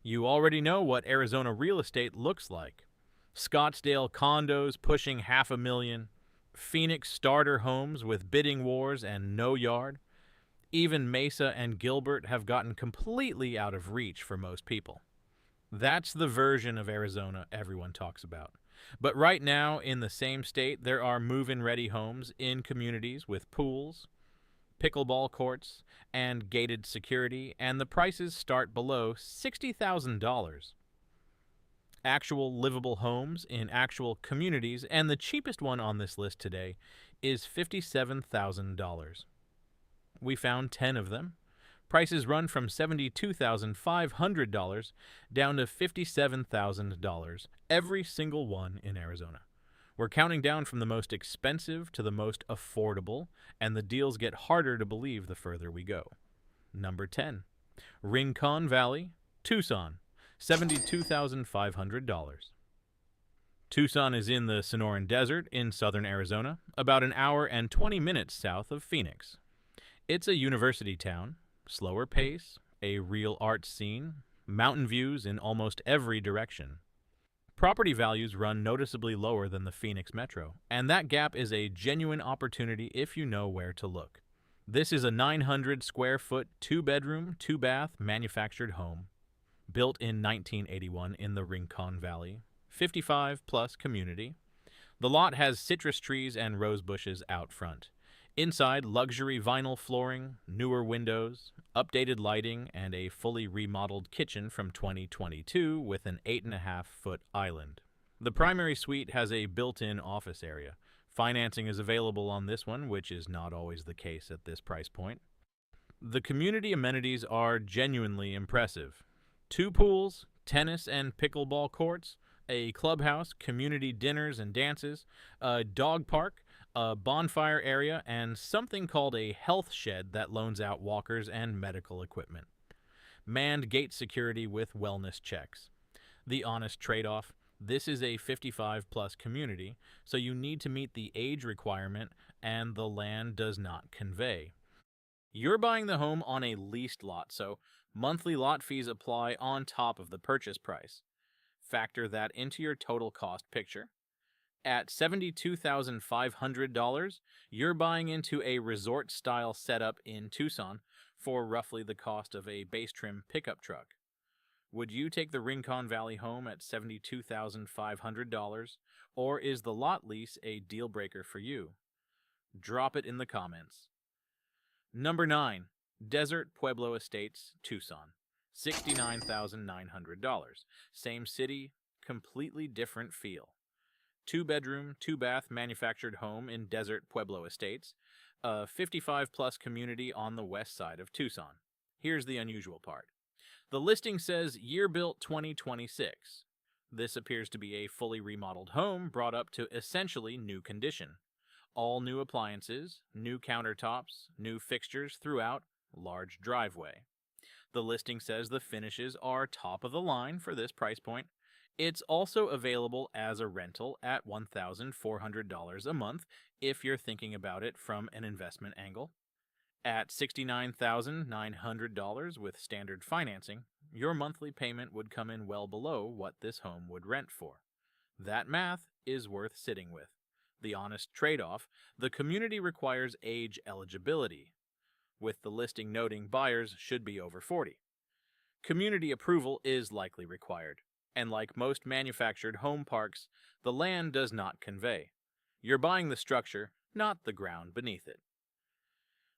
You already know what Arizona real estate looks like. Scottsdale condos pushing $500,000, Phoenix starter homes with bidding wars and no yard. Even Mesa and Gilbert have gotten completely out of reach for most people. That's the version of Arizona everyone talks about. But right now, in the same state, there are move-in ready homes in communities with pools, pickleball courts, and gated security, and the prices start below $60,000. Actual livable homes in actual communities, and the cheapest one on this list today is $57,000. We found 10 of them. Prices run from $72,500 down to $57,000, every single one in Arizona. We're counting down from the most expensive to the most affordable, and the deals get harder to believe the further we go. Number 10. Rincon Valley, Tucson, $72,500. Tucson is in the Sonoran Desert in southern Arizona, about an hour and 20 minutes south of Phoenix. It's a university town, slower pace, a real art scene, mountain views in almost every direction. Property values run noticeably lower than the Phoenix metro, and that gap is a genuine opportunity if you know where to look. This is a 900 square foot, 2-bedroom, 2-bath manufactured home, built in 1981 in the Rincon Valley, 55 plus community. The lot has citrus trees and rose bushes out front. Inside, luxury vinyl flooring, newer windows, updated lighting, and a fully remodeled kitchen from 2022 with an 8.5-foot island. The primary suite has a built-in office area. Financing is available on this one, which is not always the case at this price point. The community amenities are genuinely impressive. 2 pools, tennis and pickleball courts, a clubhouse, community dinners and dances, a dog park, a bonfire area, and something called a health shed that loans out walkers and medical equipment. Manned gate security with wellness checks. The honest trade-off: this is a 55-plus community, so you need to meet the age requirement, and the land does not convey. You're buying the home on a leased lot, so monthly lot fees apply on top of the purchase price. Factor that into your total cost picture. At $72,500, you're buying into a resort-style setup in Tucson for roughly the cost of a base trim pickup truck. Would you take the Rincon Valley home at $72,500, or is the lot lease a deal-breaker for you? Drop it in the comments. Number 9. Desert Pueblo Estates, Tucson, $69,900. Same city, completely different feel. 2-bedroom, 2-bath manufactured home in Desert Pueblo Estates, a 55-plus community on the west side of Tucson. Here's the unusual part. The listing says year built 2026. This appears to be a fully remodeled home brought up to essentially new condition. All new appliances, new countertops, new fixtures throughout, large driveway. The listing says the finishes are top of the line for this price point. It's also available as a rental at $1,400 a month if you're thinking about it from an investment angle. At $69,900 with standard financing, your monthly payment would come in well below what this home would rent for. That math is worth sitting with. The honest trade-off: the community requires age eligibility, with the listing noting buyers should be over 40. Community approval is likely required, and like most manufactured home parks, the land does not convey. You're buying the structure, not the ground beneath it.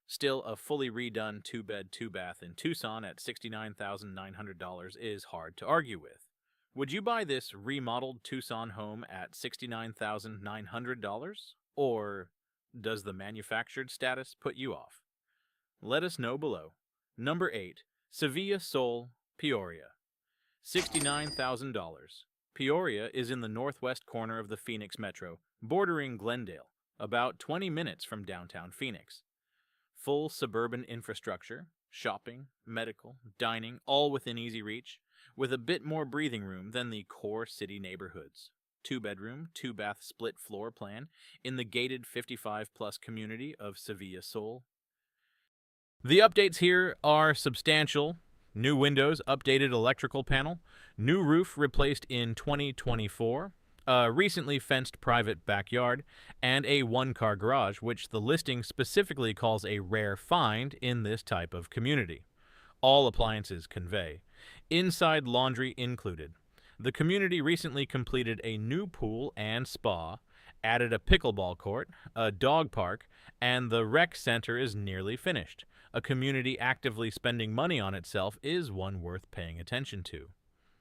Still, a fully redone 2-bed, 2-bath in Tucson at $69,900 is hard to argue with. Would you buy this remodeled Tucson home at $69,900? Or does the manufactured status put you off? Let us know below. Number 8. Sevilla Sol, Peoria, $69,000. Peoria is in the northwest corner of the Phoenix metro, bordering Glendale, about 20 minutes from downtown Phoenix. Full suburban infrastructure, shopping, medical, dining, all within easy reach, with a bit more breathing room than the core city neighborhoods. 2-bedroom, 2-bath split floor plan in the gated 55-plus community of Sevilla Sol. The updates here are substantial. New windows, updated electrical panel, new roof replaced in 2024, a recently fenced private backyard, and a one-car garage, which the listing specifically calls a rare find in this type of community. All appliances convey. Inside laundry included. The community recently completed a new pool and spa, added a pickleball court, a dog park, and the rec center is nearly finished. A community actively spending money on itself is one worth paying attention to.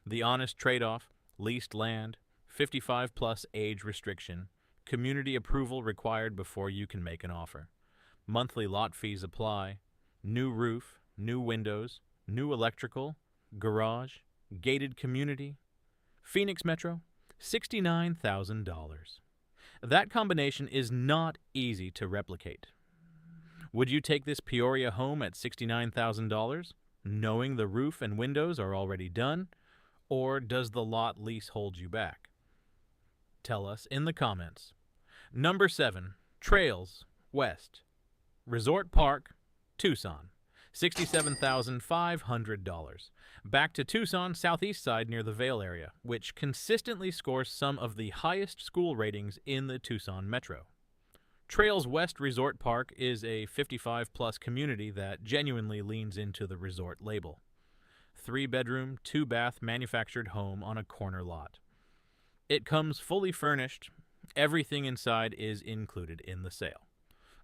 The honest trade-off, leased land, 55-plus age restriction, community approval required before you can make an offer. Monthly lot fees apply, new roof, new windows, new electrical, garage, gated community. Phoenix Metro, $69,000. That combination is not easy to replicate. Would you take this Peoria home at $69,000, knowing the roof and windows are already done, or does the lot lease hold you back? Tell us in the comments. Number 7, Trails, West. Resort Park, Tucson, $67,500. Back to Tucson, southeast side near the Vail area, which consistently scores some of the highest school ratings in the Tucson metro. Trails West Resort Park is a 55-plus community that genuinely leans into the resort label. 3-bedroom, 2-bath manufactured home on a corner lot. It comes fully furnished. Everything inside is included in the sale.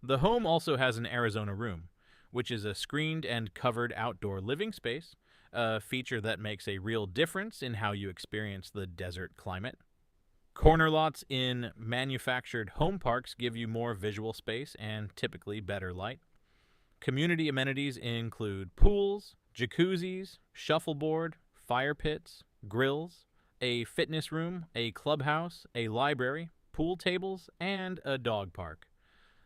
The home also has an Arizona room, which is a screened and covered outdoor living space, a feature that makes a real difference in how you experience the desert climate. Corner lots in manufactured home parks give you more visual space and typically better light. Community amenities include pools, jacuzzis, shuffleboard, fire pits, grills, a fitness room, a clubhouse, a library, pool tables, and a dog park.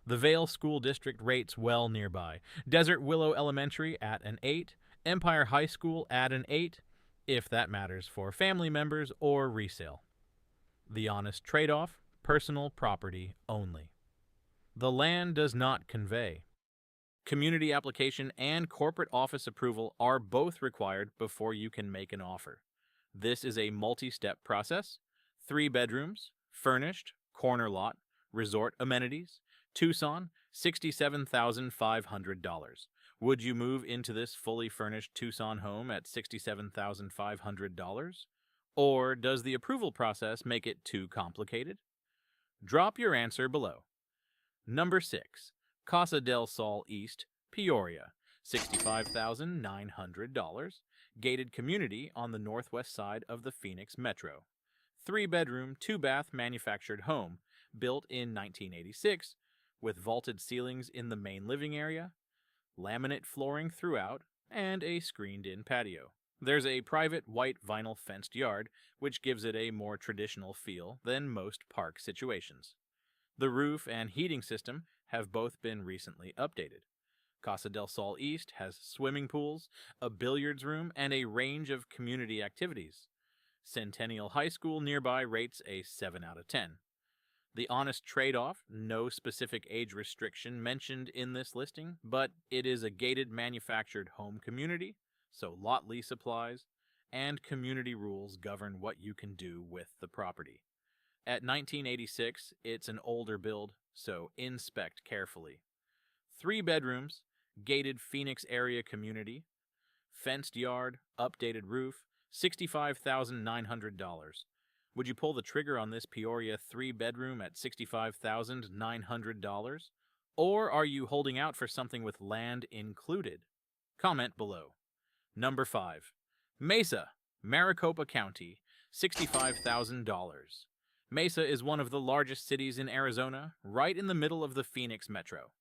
The Vail School District rates well nearby. Desert Willow Elementary at an 8, Empire High School at an 8, if that matters for family members or resale. The honest trade-off, personal property only. The land does not convey. Community application and corporate office approval are both required before you can make an offer. This is a multi-step process. 3 bedrooms, furnished, corner lot, resort amenities. Tucson, $67,500. Would you move into this fully furnished Tucson home at $67,500? Or does the approval process make it too complicated? Drop your answer below. Number 6, Casa del Sol East, Peoria, $65,900. Gated community on the northwest side of the Phoenix Metro. 3-bedroom, 2-bath manufactured home, built in 1986, with vaulted ceilings in the main living area, laminate flooring throughout, and a screened-in patio. There's a private white vinyl fenced yard, which gives it a more traditional feel than most park situations. The roof and heating system have both been recently updated. Casa del Sol East has swimming pools, a billiards room, and a range of community activities. Centennial High School nearby rates a 7 out of 10. The honest trade-off, no specific age restriction mentioned in this listing, but it is a gated manufactured home community, so lot lease applies, and community rules govern what you can do with the property. At 1986, it's an older build, so inspect carefully. 3 bedrooms, gated Phoenix area community, fenced yard, updated roof, $65,900. Would you pull the trigger on this Peoria 3-bedroom at $65,900? Or are you holding out for something with land included? Comment below. Number 5, Mesa, Maricopa County, $65,000. Mesa is one of the largest cities in Arizona, right in the middle of the Phoenix metro.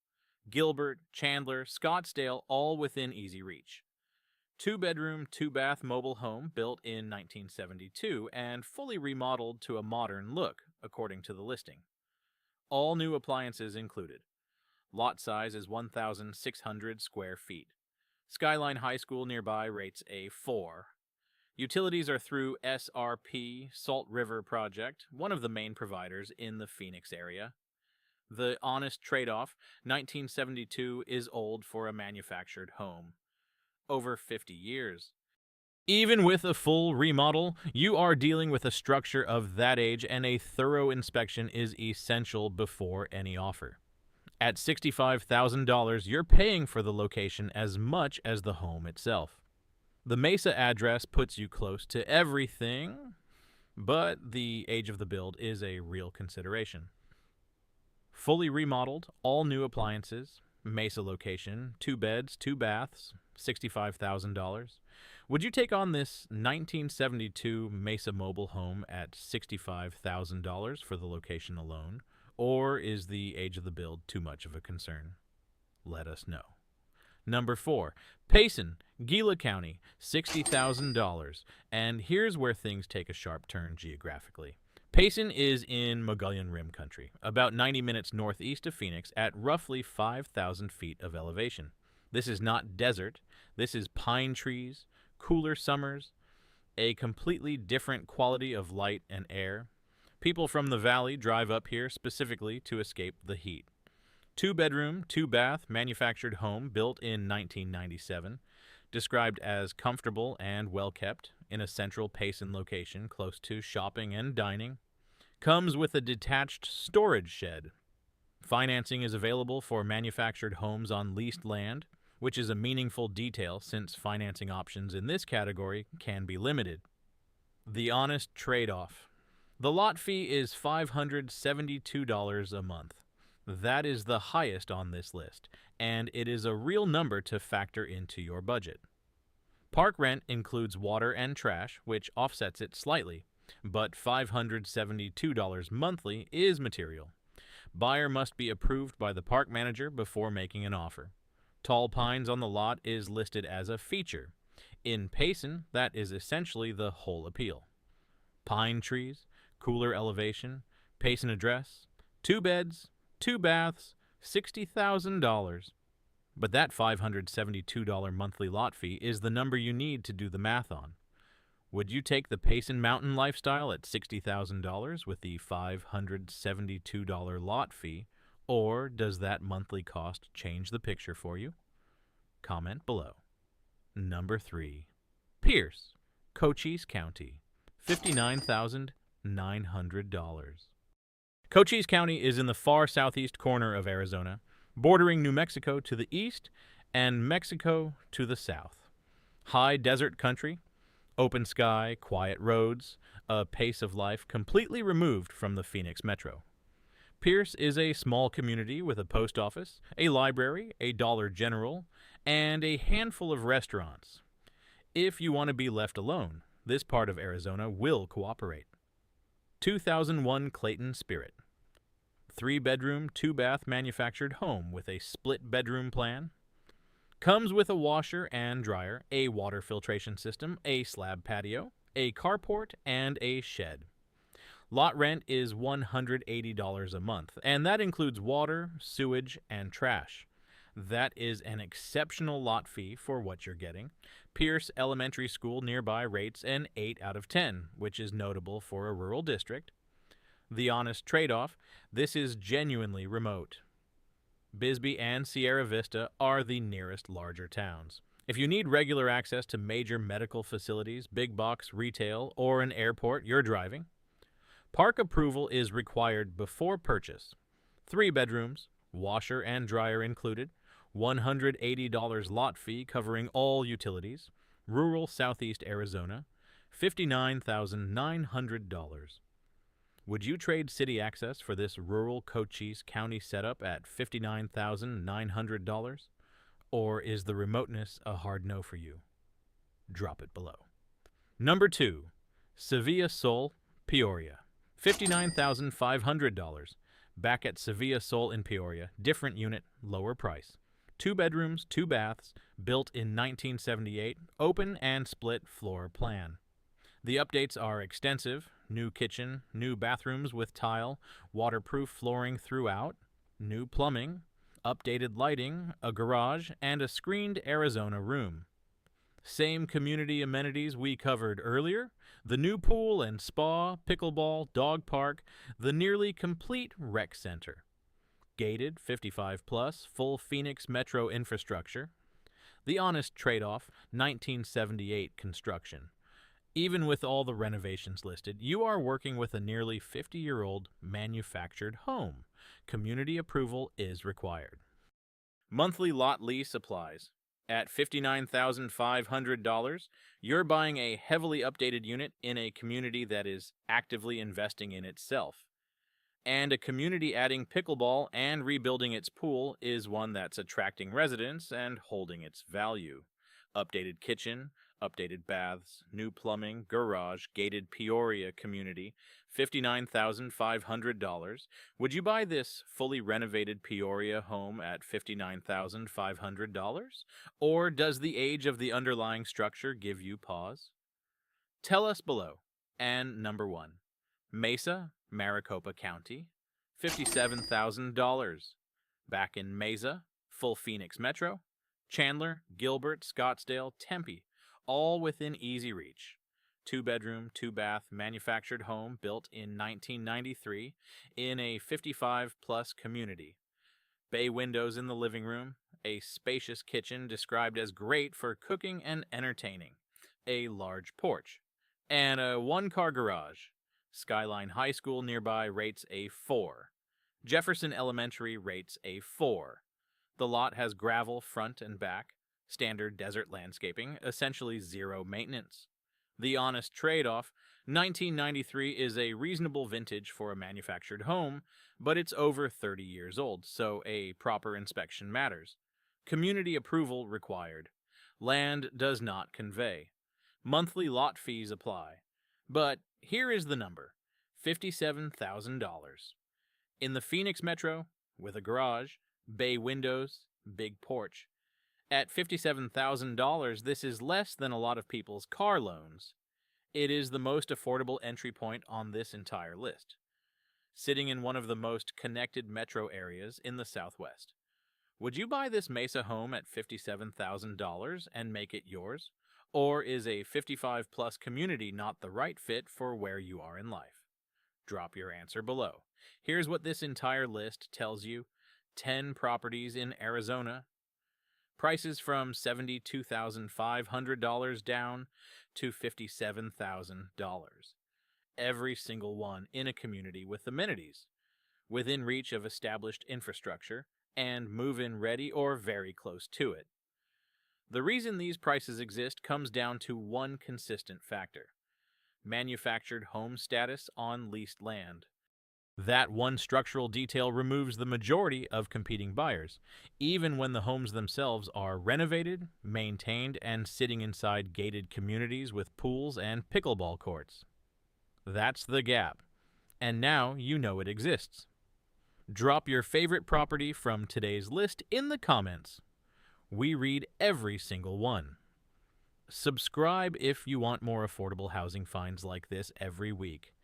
Gilbert, Chandler, Scottsdale, all within easy reach. 2-bedroom, 2-bath mobile home built in 1972 and fully remodeled to a modern look, according to the listing. All new appliances included. Lot size is 1,600 square feet. Skyline High School nearby rates a 4. Utilities are through SRP, Salt River Project, one of the main providers in the Phoenix area. The honest trade-off, 1972 is old for a manufactured home. over 50 years. Even with a full remodel, you are dealing with a structure of that age, and a thorough inspection is essential before any offer. At $65,000, you're paying for the location as much as the home itself. The Mesa address puts you close to everything, but the age of the build is a real consideration. Fully remodeled, all new appliances, Mesa location, 2 beds, 2 baths, $65,000. Would you take on this 1972 Mesa mobile home at $65,000 for the location alone, or is the age of the build too much of a concern? Let us know. Number 4, Payson, Gila County, $60,000. And here's where things take a sharp turn geographically. Payson is in Mogollon Rim country, about 90 minutes northeast of Phoenix at roughly 5,000 feet of elevation. This is not desert. This is pine trees, cooler summers, a completely different quality of light and air. People from the valley drive up here specifically to escape the heat. 2-bedroom, 2-bath manufactured home built in 1997, described as comfortable and well-kept in a central Payson location close to shopping and dining. Comes with a detached storage shed. Financing is available for manufactured homes on leased land, which is a meaningful detail since financing options in this category can be limited. The honest trade-off. The lot fee is $572 a month. That is the highest on this list, and it is a real number to factor into your budget. Park rent includes water and trash, which offsets it slightly, but $572 monthly is material. Buyer must be approved by the park manager before making an offer. Tall pines on the lot is listed as a feature. In Payson, that is essentially the whole appeal. Pine trees, cooler elevation, Payson address, 2 beds, 2 baths, $60,000. But that $572 monthly lot fee is the number you need to do the math on. Would you take the Payson mountain lifestyle at $60,000 with the $572 lot fee, or does that monthly cost change the picture for you? Comment below. Number 3, Pearce, Cochise County, $59,900. Cochise County is in the far southeast corner of Arizona, bordering New Mexico to the east and Mexico to the south. High desert country, open sky, quiet roads, a pace of life completely removed from the Phoenix metro. Pearce is a small community with a post office, a library, a Dollar General, and a handful of restaurants. If you want to be left alone, this part of Arizona will cooperate. 2001 Clayton Spirit. 3-bedroom, 2-bath manufactured home with a split bedroom plan. Comes with a washer and dryer, a water filtration system, a slab patio, a carport, and a shed. Lot rent is $180 a month, and that includes water, sewage, and trash. That is an exceptional lot fee for what you're getting. Pearce Elementary School nearby rates an 8 out of 10, which is notable for a rural district. The honest trade-off, this is genuinely remote. Bisbee and Sierra Vista are the nearest larger towns. If you need regular access to major medical facilities, big box retail, or an airport, you're driving. Park approval is required before purchase. 3 bedrooms, washer and dryer included, $180 lot fee covering all utilities, rural southeast Arizona, $59,900. Would you trade city access for this rural Cochise County setup at $59,900? Or is the remoteness a hard no for you? Drop it below. Number 2, Sevilla Sol, Peoria, $59,500. Back at Sevilla Sol in Peoria, different unit, lower price. 2 bedrooms, 2 baths, built in 1978, open and split floor plan. The updates are extensive: new kitchen, new bathrooms with tile, waterproof flooring throughout, new plumbing, updated lighting, a garage, and a screened Arizona room. Same community amenities we covered earlier: the new pool and spa, pickleball, dog park, the nearly complete rec center. Gated 55+, full Phoenix metro infrastructure. The honest trade-off, 1978 construction. Even with all the renovations listed, you are working with a nearly 50-year-old manufactured home. Community approval is required. Monthly lot lease applies. At $59,500, you're buying a heavily updated unit in a community that is actively investing in itself. And a community adding pickleball and rebuilding its pool is one that's attracting residents and holding its value. Updated kitchen, updated baths, new plumbing, garage, gated Peoria community, $59,500. Would you buy this fully renovated Peoria home at $59,500? Or does the age of the underlying structure give you pause? Tell us below. And number 1. Mesa, Maricopa County, $57,000. Back in Mesa, full Phoenix Metro, Chandler, Gilbert, Scottsdale, Tempe, all within easy reach. 2-bedroom, 2-bath manufactured home built in 1993 in a 55-plus community. Bay windows in the living room, a spacious kitchen described as great for cooking and entertaining, a large porch, and a 1-car garage. Skyline High School nearby rates a 4. Jefferson Elementary rates a 4. The lot has gravel front and back, standard desert landscaping, essentially zero maintenance. The honest trade-off, 1993 is a reasonable vintage for a manufactured home, but it's over 30 years old, so a proper inspection matters. Community approval required. Land does not convey. Monthly lot fees apply. But here is the number, $57,000. In the Phoenix Metro, with a garage, bay windows, big porch. At $57,000, this is less than a lot of people's car loans. It is the most affordable entry point on this entire list, sitting in one of the most connected metro areas in the Southwest. Would you buy this Mesa home at $57,000 and make it yours? Or is a 55-plus community not the right fit for where you are in life? Drop your answer below. Here's what this entire list tells you. 10 properties in Arizona. Prices from $72,500 down to $57,000. Every single one in a community with amenities, within reach of established infrastructure, and move-in ready or very close to it. The reason these prices exist comes down to one consistent factor: manufactured home status on leased land. That one structural detail removes the majority of competing buyers, even when the homes themselves are renovated, maintained, and sitting inside gated communities with pools and pickleball courts. That's the gap, and now you know it exists. Drop your favorite property from today's list in the comments. We read every single one. Subscribe if you want more affordable housing finds like this every week.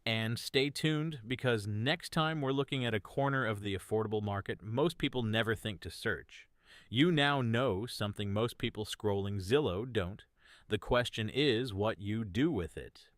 And stay tuned, because next time we're looking at a corner of the affordable market most people never think to search. You now know something most people scrolling Zillow don't. The question is what you do with it.